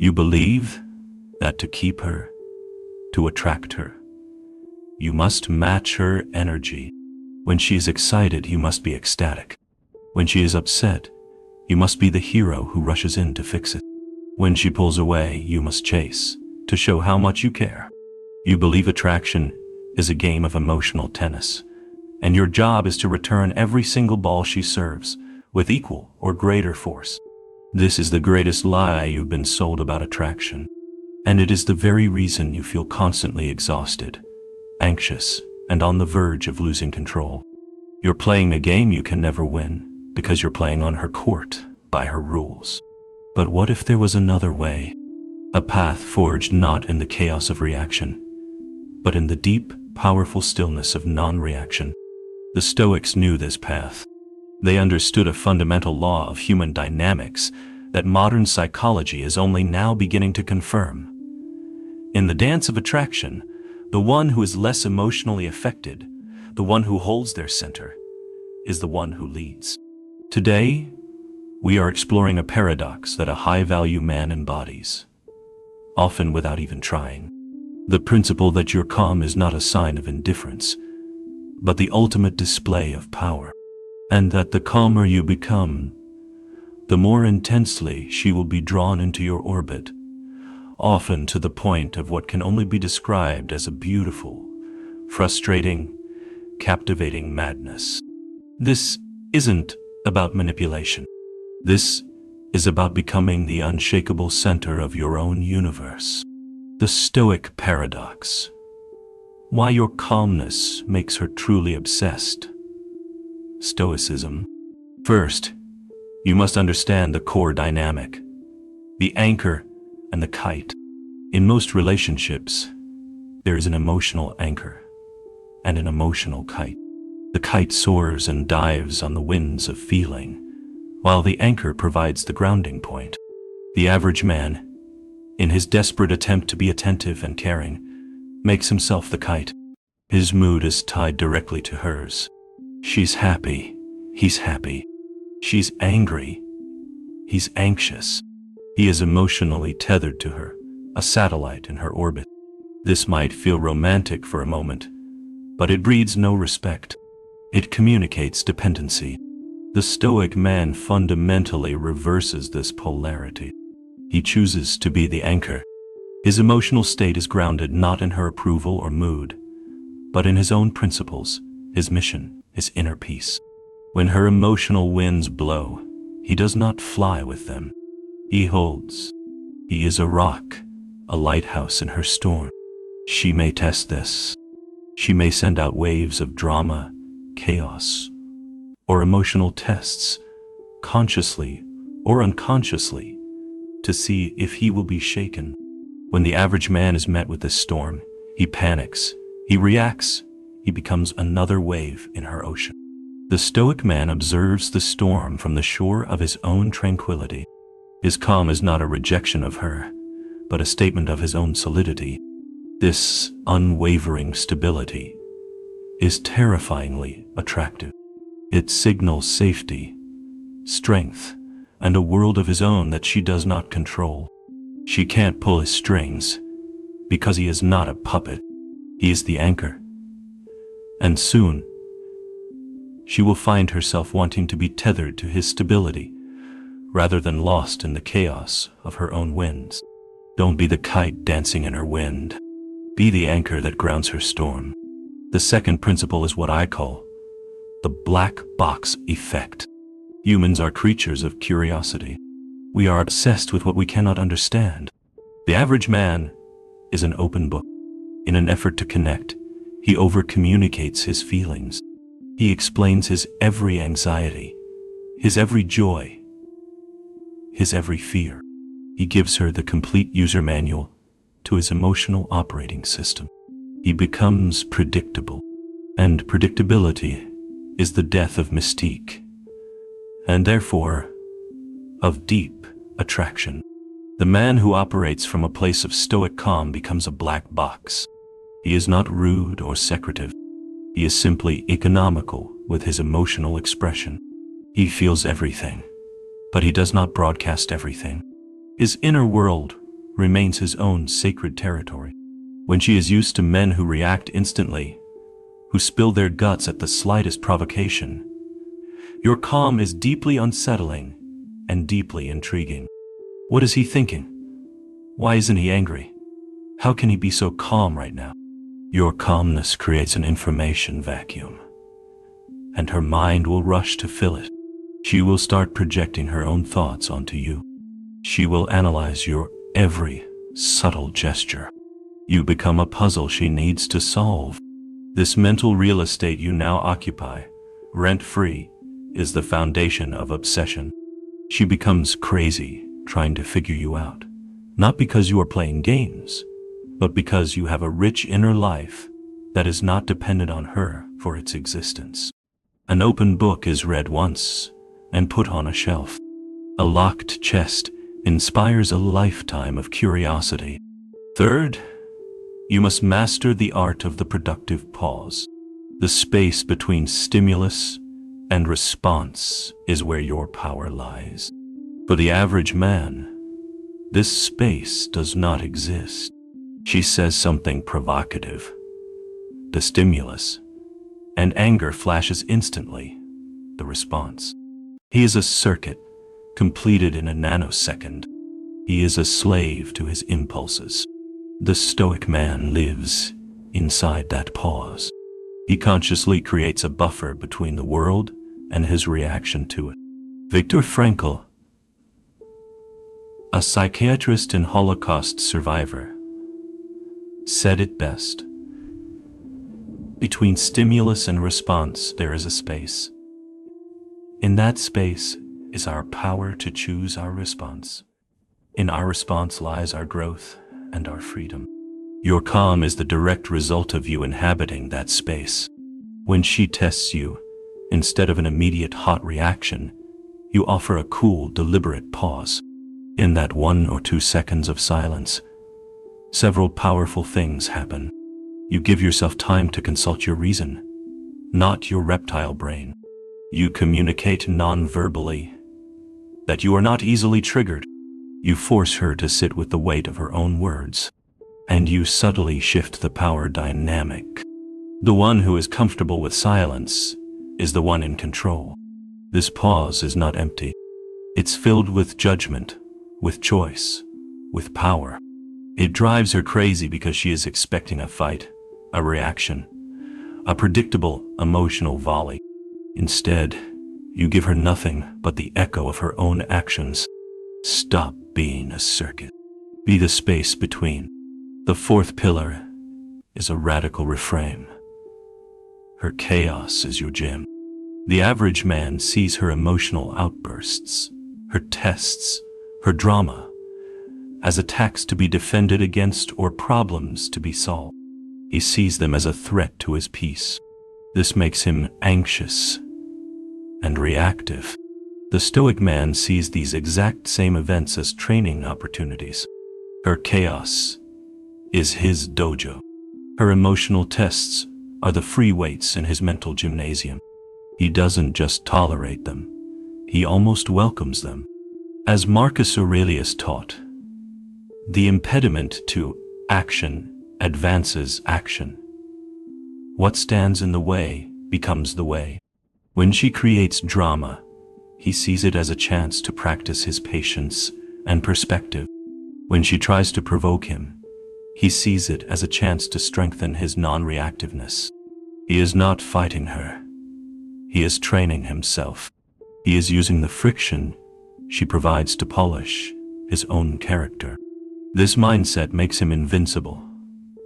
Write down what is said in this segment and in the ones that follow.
You believe that to keep her, to attract her, you must match her energy. When she is excited, you must be ecstatic. When she is upset, you must be the hero who rushes in to fix it. When she pulls away, you must chase, to show how much you care. You believe attraction is a game of emotional tennis, and your job is to return every single ball she serves with equal or greater force. This is the greatest lie you've been sold about attraction, and it is the very reason you feel constantly exhausted, anxious, and on the verge of losing control. You're playing a game you can never win because you're playing on her court by her rules. But what if there was another way? A path forged not in the chaos of reaction, but in the deep, powerful stillness of non-reaction. The Stoics knew this path. They understood a fundamental law of human dynamics that modern psychology is only now beginning to confirm. In the dance of attraction, the one who is less emotionally affected, the one who holds their center, is the one who leads. Today, we are exploring a paradox that a high-value man embodies, often without even trying. The principle that your calm is not a sign of indifference, but the ultimate display of power, and that the calmer you become, the more intensely she will be drawn into your orbit, often to the point of what can only be described as a beautiful, frustrating, captivating madness. This isn't about manipulation. This is about becoming the unshakable center of your own universe. The Stoic paradox. Why your calmness makes her truly obsessed. Stoicism. First, you must understand the core dynamic, the anchor and the kite. In most relationships, there is an emotional anchor and an emotional kite. The kite soars and dives on the winds of feeling, while the anchor provides the grounding point. The average man, in his desperate attempt to be attentive and caring, makes himself the kite. His mood is tied directly to hers. She's happy, he's happy. She's angry, he's anxious. He is emotionally tethered to her, a satellite in her orbit. This might feel romantic for a moment, but it breeds no respect. It communicates dependency. The Stoic man fundamentally reverses this polarity. He chooses to be the anchor. His emotional state is grounded not in her approval or mood, but in his own principles, his mission, his inner peace. When her emotional winds blow, he does not fly with them. He holds. He is a rock, a lighthouse in her storm. She may test this. She may send out waves of drama, chaos, or emotional tests, consciously or unconsciously, to see if he will be shaken. When the average man is met with this storm, he panics, he reacts, he becomes another wave in her ocean. The Stoic man observes the storm from the shore of his own tranquility. His calm is not a rejection of her, but a statement of his own solidity. This unwavering stability is terrifyingly attractive. It signals safety, strength, and a world of his own that she does not control. She can't pull his strings, because he is not a puppet. He is the anchor. And soon, she will find herself wanting to be tethered to his stability, rather than lost in the chaos of her own winds. Don't be the kite dancing in her wind. Be the anchor that grounds her storm. The second principle is what I call the black box effect. Humans are creatures of curiosity. We are obsessed with what we cannot understand. The average man is an open book. In an effort to connect, he over-communicates his feelings. He explains his every anxiety, his every joy, his every fear. He gives her the complete user manual to his emotional operating system. He becomes predictable, and predictability is the death of mystique, and therefore of deep attraction. The man who operates from a place of stoic calm becomes a black box. He is not rude or secretive. He is simply economical with his emotional expression. He feels everything, but he does not broadcast everything. His inner world remains his own sacred territory. When she is used to men who react instantly, who spill their guts at the slightest provocation, your calm is deeply unsettling and deeply intriguing. What is he thinking? Why isn't he angry? How can he be so calm right now? Your calmness creates an information vacuum, and her mind will rush to fill it. She will start projecting her own thoughts onto you. She will analyze your every subtle gesture. You become a puzzle she needs to solve. This mental real estate you now occupy, rent-free, is the foundation of obsession. She becomes crazy trying to figure you out, not because you are playing games, but because you have a rich inner life that is not dependent on her for its existence. An open book is read once and put on a shelf. A locked chest inspires a lifetime of curiosity. Third, you must master the art of the productive pause. The space between stimulus and response is where your power lies. For the average man, this space does not exist. She says something provocative. The stimulus, and anger flashes instantly, the response. He is a circuit, completed in a nanosecond. He is a slave to his impulses. The Stoic man lives inside that pause. He consciously creates a buffer between the world and his reaction to it. Viktor Frankl, a psychiatrist and Holocaust survivor, said it best. Between stimulus and response, there is a space. In that space is our power to choose our response. In our response lies our growth and our freedom. Your calm is the direct result of you inhabiting that space. When she tests you, instead of an immediate hot reaction, you offer a cool, deliberate pause. In that 1 or 2 seconds of silence, several powerful things happen. You give yourself time to consult your reason, not your reptile brain. You communicate non-verbally that you are not easily triggered. You force her to sit with the weight of her own words, and you subtly shift the power dynamic. The one who is comfortable with silence is the one in control. This pause is not empty. It's filled with judgment, with choice, with power. It drives her crazy because she is expecting a fight, a reaction, a predictable emotional volley. Instead, you give her nothing but the echo of her own actions. Stop being a circuit. Be the space between. The fourth pillar is a radical reframe. Her chaos is your gym. The average man sees her emotional outbursts, her tests, her drama, as attacks to be defended against or problems to be solved. He sees them as a threat to his peace. This makes him anxious and reactive. The Stoic man sees these exact same events as training opportunities. Her chaos is his dojo. Her emotional tests are the free weights in his mental gymnasium. He doesn't just tolerate them, he almost welcomes them. As Marcus Aurelius taught, the impediment to action advances action. What stands in the way becomes the way. When she creates drama, he sees it as a chance to practice his patience and perspective. When she tries to provoke him, he sees it as a chance to strengthen his non-reactiveness. He is not fighting her. He is training himself. He is using the friction she provides to polish his own character. This mindset makes him invincible,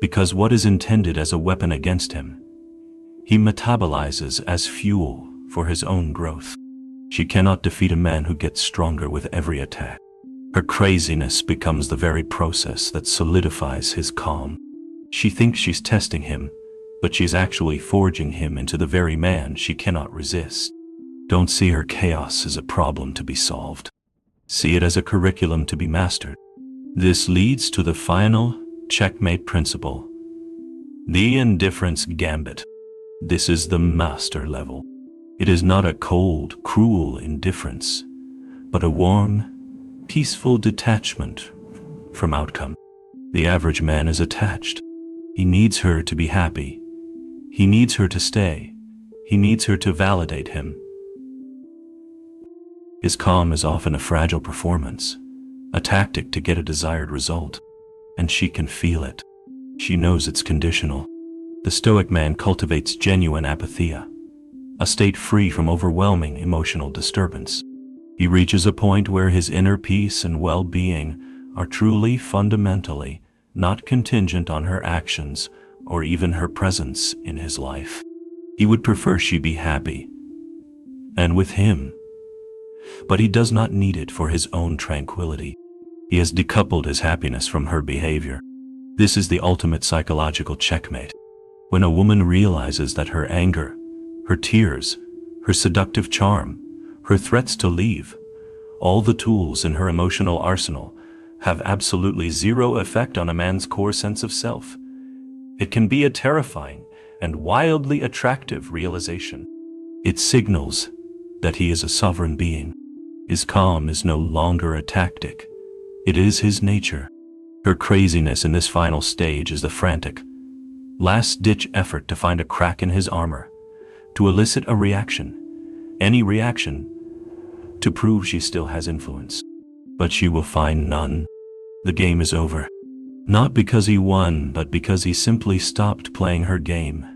because what is intended as a weapon against him, he metabolizes as fuel for his own growth. She cannot defeat a man who gets stronger with every attack. Her craziness becomes the very process that solidifies his calm. She thinks she's testing him, but she's actually forging him into the very man she cannot resist. Don't see her chaos as a problem to be solved. See it as a curriculum to be mastered. This leads to the final checkmate principle, the indifference gambit. This is the master level. It is not a cold, cruel indifference, but a warm, peaceful detachment from outcome. The average man is attached. He needs her to be happy. He needs her to stay. He needs her to validate him. His calm is often a fragile performance, a tactic to get a desired result, and she can feel it. She knows it's conditional. The Stoic man cultivates genuine apatheia, a state free from overwhelming emotional disturbance. He reaches a point where his inner peace and well-being are truly fundamentally not contingent on her actions or even her presence in his life. He would prefer she be happy and with him, but he does not need it for his own tranquility. He has decoupled his happiness from her behavior. This is the ultimate psychological checkmate. When a woman realizes that her anger, her tears, her seductive charm, her threats to leave, all the tools in her emotional arsenal, have absolutely zero effect on a man's core sense of self, it can be a terrifying and wildly attractive realization. It signals that he is a sovereign being. His calm is no longer a tactic. It is his nature. Her craziness in this final stage is the frantic, last-ditch effort to find a crack in his armor, to elicit a reaction, any reaction, to prove she still has influence. But she will find none. The game is over. Not because he won, but because he simply stopped playing her game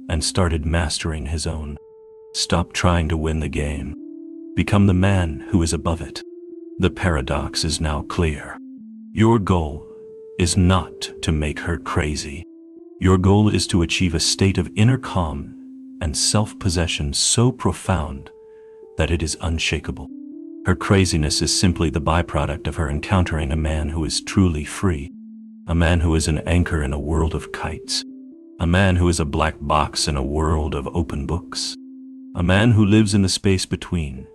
and started mastering his own. Stop trying to win the game. Become the man who is above it. The paradox is now clear. Your goal is not to make her crazy. Your goal is to achieve a state of inner calm and self-possession so profound that it is unshakable. Her craziness is simply the byproduct of her encountering a man who is truly free, a man who is an anchor in a world of kites, a man who is a black box in a world of open books, a man who lives in the space between,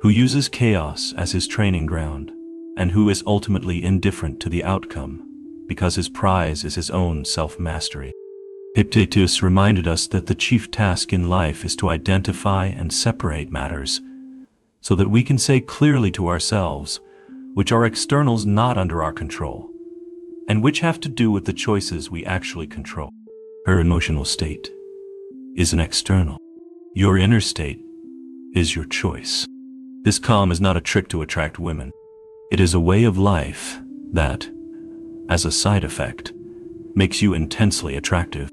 who uses chaos as his training ground, and who is ultimately indifferent to the outcome because his prize is his own self-mastery. Epictetus reminded us that the chief task in life is to identify and separate matters so that we can say clearly to ourselves which are externals not under our control and which have to do with the choices we actually control. Her emotional state is an external. Your inner state is your choice. This calm is not a trick to attract women. It is a way of life that, as a side effect, makes you intensely attractive.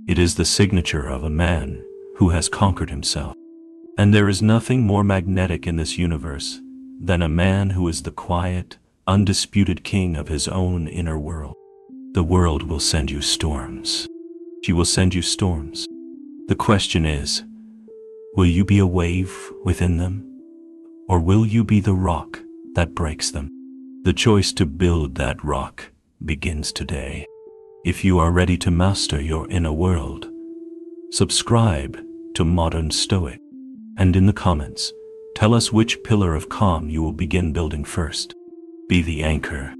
It is the signature of a man who has conquered himself. And there is nothing more magnetic in this universe than a man who is the quiet, undisputed king of his own inner world. The world will send you storms. She will send you storms. The question is, will you be a wave within them? Or will you be the rock that breaks them? The choice to build that rock begins today. If you are ready to master your inner world, subscribe to Modern Stoic, and in the comments, tell us which pillar of calm you will begin building first. Be the anchor.